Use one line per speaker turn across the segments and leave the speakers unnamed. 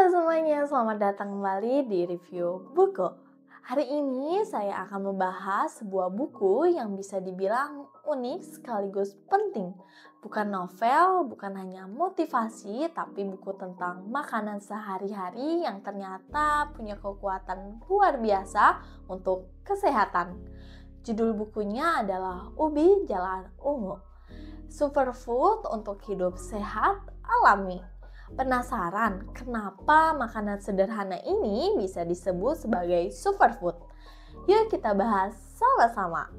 Halo semuanya, selamat datang kembali di review buku. Hari ini saya akan membahas sebuah buku yang bisa dibilang unik sekaligus penting. Bukan novel, bukan hanya motivasi, tapi buku tentang makanan sehari-hari yang ternyata punya kekuatan luar biasa untuk kesehatan. Judul bukunya adalah Ubi Jalar Ungu, Superfood untuk Hidup Sehat Alami. Penasaran kenapa makanan sederhana ini bisa disebut sebagai superfood? Yuk kita bahas sama-sama.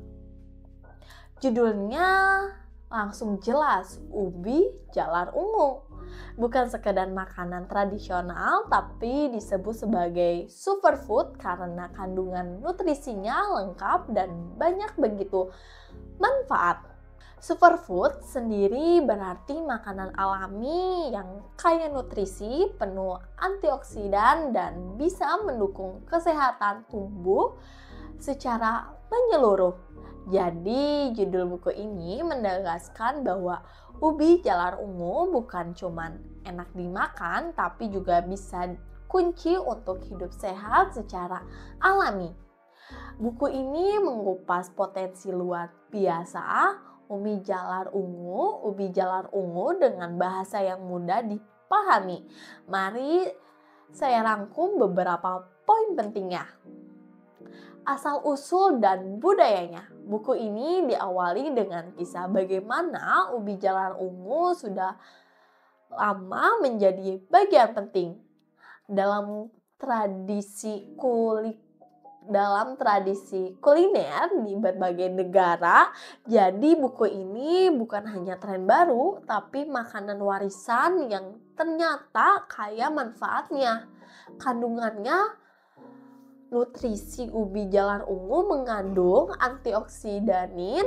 Judulnya langsung jelas, Ubi Jalar Ungu. Bukan sekedar makanan tradisional, tapi disebut sebagai superfood karena kandungan nutrisinya lengkap dan banyak begitu manfaat. Superfood sendiri berarti makanan alami yang kaya nutrisi, penuh antioksidan, dan bisa mendukung kesehatan tubuh secara menyeluruh. Jadi judul buku ini menegaskan bahwa ubi jalar ungu bukan cuman enak dimakan, tapi juga bisa kunci untuk hidup sehat secara alami. Buku ini mengupas potensi luar biasa ubi jalar ungu dengan bahasa yang mudah dipahami. Mari saya rangkum beberapa poin pentingnya. Asal-usul dan budayanya. Buku ini diawali dengan kisah bagaimana ubi jalar ungu sudah lama menjadi bagian penting dalam tradisi kuliner di berbagai negara. Jadi buku ini bukan hanya tren baru, tapi makanan warisan yang ternyata kaya manfaatnya. Kandungannya, nutrisi ubi jalar ungu mengandung antioksidanin,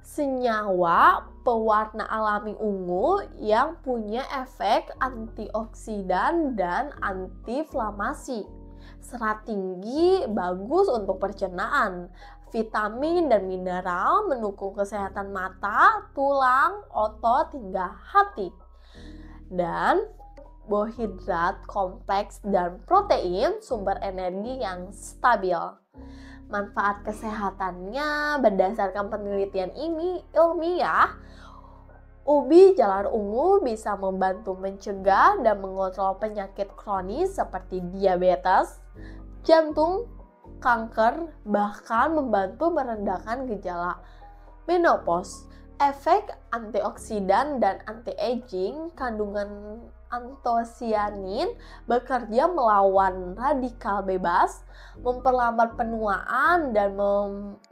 senyawa pewarna alami ungu yang punya efek antioksidan dan antiinflamasi. Serat tinggi bagus untuk pencernaan, vitamin dan mineral mendukung kesehatan mata, tulang, otot, hingga hati. Dan karbohidrat kompleks dan protein, sumber energi yang stabil. Manfaat kesehatannya berdasarkan penelitian ini ilmiah, ubi jalar ungu bisa membantu mencegah dan mengontrol penyakit kronis seperti diabetes, jantung, kanker, bahkan membantu merendahkan gejala menopause. Efek antioksidan dan anti-aging, kandungan antosianin bekerja melawan radikal bebas, memperlambat penuaan dan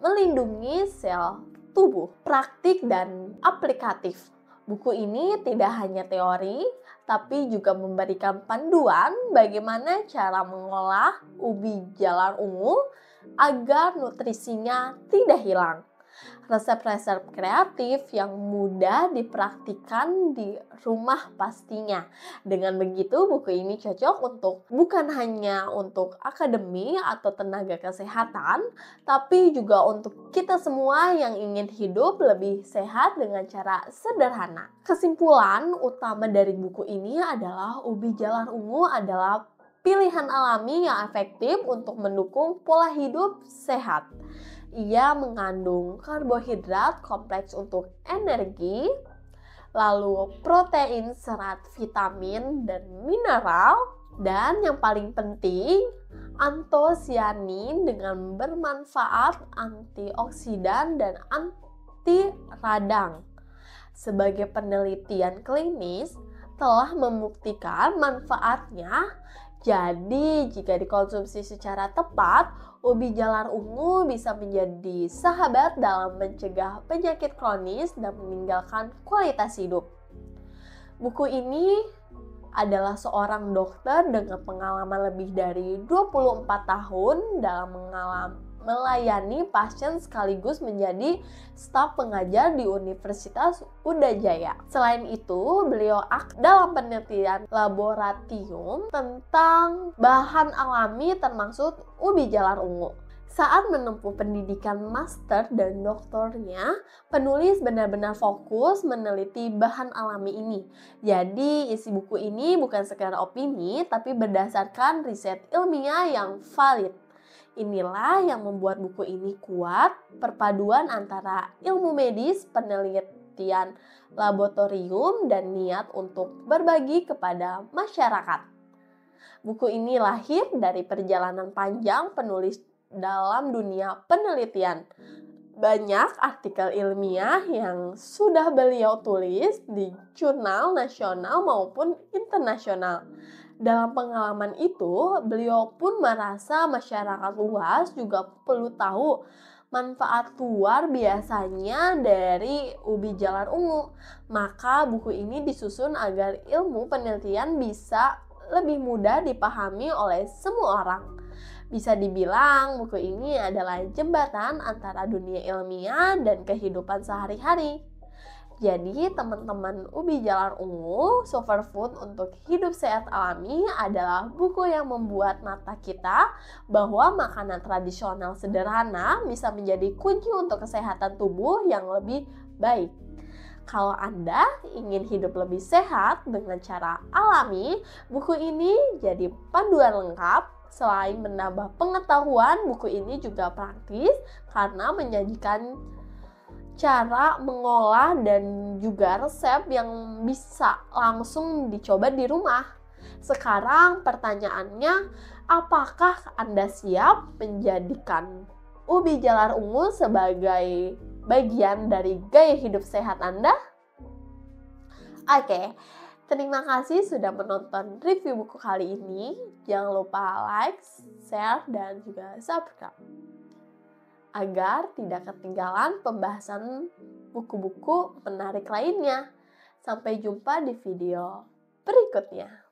melindungi sel tubuh. Praktik dan aplikatif. Buku ini tidak hanya teori, tapi juga memberikan panduan bagaimana cara mengolah ubi jalar ungu agar nutrisinya tidak hilang. Resep-resep kreatif yang mudah dipraktikkan di rumah pastinya. Dengan begitu, buku ini cocok untuk bukan hanya untuk akademi atau tenaga kesehatan, tapi juga untuk kita semua yang ingin hidup lebih sehat dengan cara sederhana. Kesimpulan utama dari buku ini adalah ubi jalar ungu adalah pilihan alami yang efektif untuk mendukung pola hidup sehat. Ia mengandung karbohidrat kompleks untuk energi, lalu protein, serat, vitamin, dan mineral, dan yang paling penting, antosianin dengan bermanfaat antioksidan dan anti radang. Sebagai penelitian klinis telah membuktikan manfaatnya. Jadi, jika dikonsumsi secara tepat, ubi jalar ungu bisa menjadi sahabat dalam mencegah penyakit kronis dan meninggalkan kualitas hidup. Buku ini adalah seorang dokter dengan pengalaman lebih dari 24 tahun dalam melayani pasien sekaligus menjadi staf pengajar di Universitas Udajaya. Selain itu, beliau dalam penelitian laboratorium tentang bahan alami termasuk ubi jalar ungu. Saat menempuh pendidikan master dan doktornya, penulis benar-benar fokus meneliti bahan alami ini. Jadi, isi buku ini bukan sekedar opini, tapi berdasarkan riset ilmiah yang valid. Inilah yang membuat buku ini kuat, perpaduan antara ilmu medis, penelitian laboratorium, dan niat untuk berbagi kepada masyarakat. Buku ini lahir dari perjalanan panjang penulis dalam dunia penelitian. Banyak artikel ilmiah yang sudah beliau tulis di jurnal nasional maupun internasional. Dalam pengalaman itu, beliau pun merasa masyarakat luas juga perlu tahu manfaat luar biasanya dari ubi jalar ungu. Maka buku ini disusun agar ilmu penelitian bisa lebih mudah dipahami oleh semua orang. Bisa dibilang buku ini adalah jembatan antara dunia ilmiah dan kehidupan sehari-hari. Jadi teman-teman Ubi Jalar Ungu, Superfood untuk Hidup Sehat Alami adalah buku yang membuat mata kita bahwa makanan tradisional sederhana bisa menjadi kunci untuk kesehatan tubuh yang lebih baik. Kalau Anda ingin hidup lebih sehat dengan cara alami, buku ini jadi panduan lengkap. Selain menambah pengetahuan, buku ini juga praktis karena menyajikan cara mengolah dan juga resep yang bisa langsung dicoba di rumah. Sekarang pertanyaannya, apakah Anda siap menjadikan ubi jalar ungu sebagai bagian dari gaya hidup sehat Anda? Oke, terima kasih sudah menonton review buku kali ini. Jangan lupa like, share, dan juga subscribe agar tidak ketinggalan pembahasan buku-buku menarik lainnya. Sampai jumpa di video berikutnya.